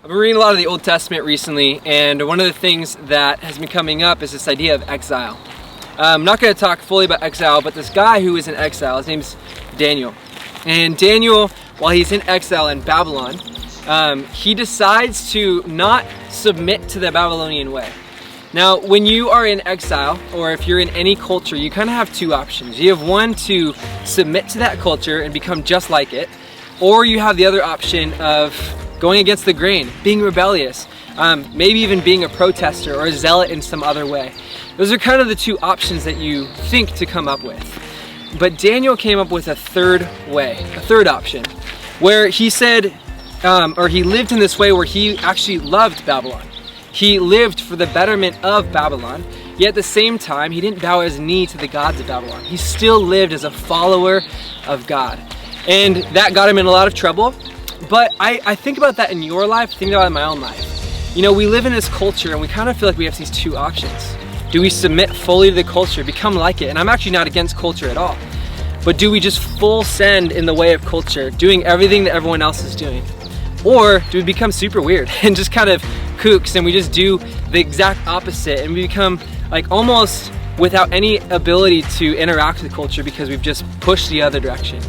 I've been reading a lot of the Old Testament recently, and one of the things that has been coming up is this idea of exile. I'm not going to talk fully about exile, but this guy who is in exile, his name's Daniel. And Daniel, while he's in exile in Babylon, he decides to not submit to the Babylonian way. Now, when you are in exile, or if you're in any culture, you kind of have two options. You have one to submit to that culture and become just like it, or you have the other option of going against the grain, being rebellious, maybe even being a protester or a zealot in some other way. Those are kind of the two options that you think to come up with. But Daniel came up with a third way, a third option, where he said, or he lived in this way where he actually loved Babylon. He lived for the betterment of Babylon, yet at the same time, he didn't bow his knee to the gods of Babylon. He still lived as a follower of God. And that got him in a lot of trouble. But I think about that in your life, think about it in my own life. You know, we live in this culture and we kind of feel like we have these two options. Do we submit fully to the culture, become like it? And I'm actually not against culture at all. But do we just full send in the way of culture, doing everything that everyone else is doing? Or do we become super weird and just kind of kooks and we just do the exact opposite and we become like almost without any ability to interact with culture because we've just pushed the other direction?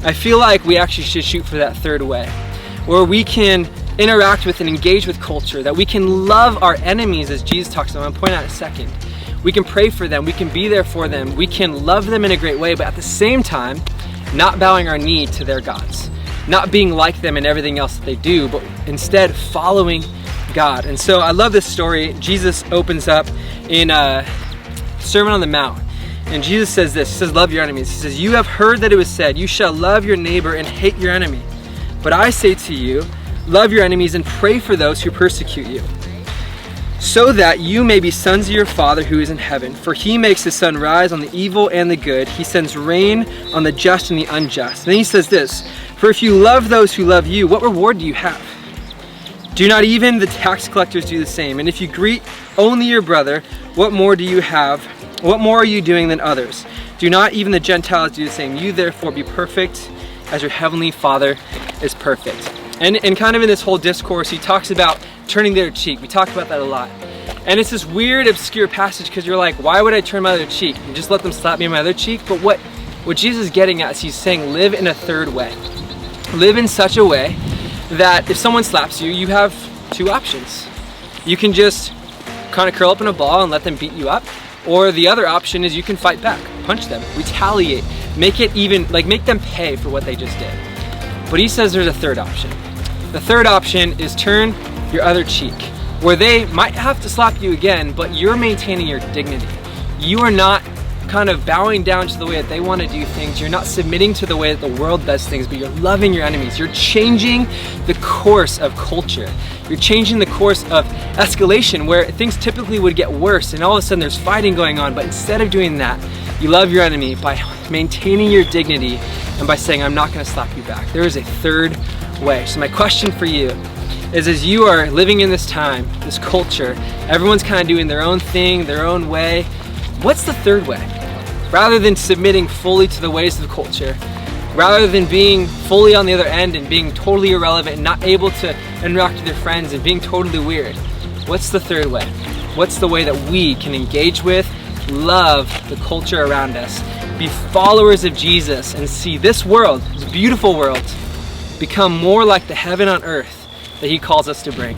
I feel like we actually should shoot for that third way, where we can interact with and engage with culture, that we can love our enemies as Jesus talks about. I'm going to point out in a second. We can pray for them, we can be there for them, we can love them in a great way, but at the same time, not bowing our knee to their gods, not being like them in everything else that they do, but instead following God. And so I love this story. Jesus opens up in Sermon on the Mount. And Jesus says this, he says, love your enemies. He says, you have heard that it was said, you shall love your neighbor and hate your enemy. But I say to you, love your enemies and pray for those who persecute you, so that you may be sons of your Father who is in heaven. For he makes the sun rise on the evil and the good. He sends rain on the just and the unjust. And then he says this, for if you love those who love you, what reward do you have? Do not even the tax collectors do the same? And if you greet only your brother, what more do you have? What more are you doing than others? Do not even the Gentiles do the same? You therefore be perfect as your heavenly Father is perfect. And kind of in this whole discourse, he talks about turning the other cheek. We talk about that a lot. And it's this weird, obscure passage because you're like, why would I turn my other cheek? And just let them slap me on my other cheek? But what Jesus is getting at is he's saying live in a third way. Live in such a way that if someone slaps you, you have two options. You can just kind of curl up in a ball and let them beat you up. Or the other option is you can fight back, punch them, retaliate, make them pay for what they just did. But he says there's a third option. The third option is turn your other cheek, where they might have to slap you again, but you're maintaining your dignity. You are not kind of bowing down to the way that they want to do things. You're not submitting to the way that the world does things, but you're loving your enemies. You're changing the course of culture. You're changing the course of escalation where things typically would get worse and all of a sudden there's fighting going on. But instead of doing that, you love your enemy by maintaining your dignity and by saying, I'm not going to slap you back. There is a third way. So my question for you is, as you are living in this time, this culture, everyone's kind of doing their own thing, their own way. What's the third way? Rather than submitting fully to the ways of the culture, rather than being fully on the other end and being totally irrelevant and not able to interact with your friends and being totally weird, what's the third way? What's the way that we can engage with, love the culture around us, be followers of Jesus, and see this world, this beautiful world, become more like the heaven on earth that he calls us to bring?